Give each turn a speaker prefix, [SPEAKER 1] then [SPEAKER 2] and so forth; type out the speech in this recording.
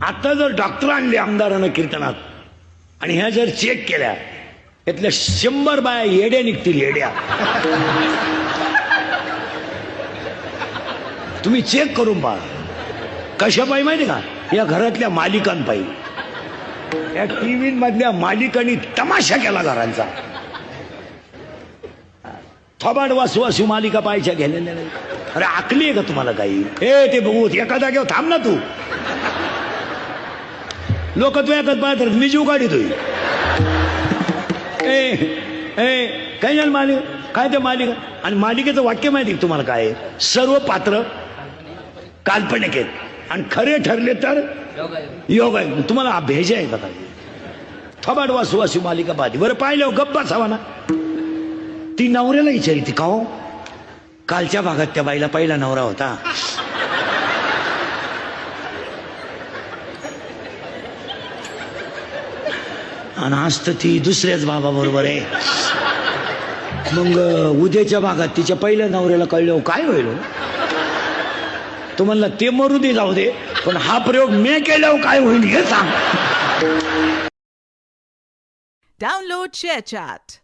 [SPEAKER 1] आता जर डॉक्टर आणले आमदारानं कीर्तनात आणि ह्या जर चेक केल्या यातल्या 100 बाया येड्या निघतील, येड्या. तुम्ही चेक करून पहा. कशा पाहिजे माहिती का? या घरातल्या मालिकांपायी, या टीव्ही मधल्या मालिकांनी तमाशा केला घरांचा. थोबाड वासू वासू मालिका पाहायच्या गेलेल्या नाही. अरे आकली आहे का तुम्हाला काही? हे ते बघू एका जागेवर थांब ना तू. लोक तू एकच पाहत मी जीव काढितोय. काय झालं मालिका? काय ते मालिका? आणि मालिकेचं वाक्य माहिती तुम्हाला काय आहे? सर्व पात्र काल्पनिक आहेत आणि खरे ठरले तर योग आहे. तुम्हाला भेज आहे का काय? थोबाड वासू वासू मालिका पाहते. बरं पाहिलं गप्प बसावा ना. ती नवऱ्याला विचारी ती का हो कालच्या भागात त्या बाईला पहिला नवरा होता. आणि आज तर ती दुसऱ्याच बाबा बरोबर आहे. मग उद्याच्या भागात तिच्या पहिल्या नवऱ्याला कळलं काय होईल? तो म्हणला ते मरू दे जाऊ दे, पण हा प्रयोग मी केल्यावर काय होईल हे सांग.
[SPEAKER 2] Download ShareChat.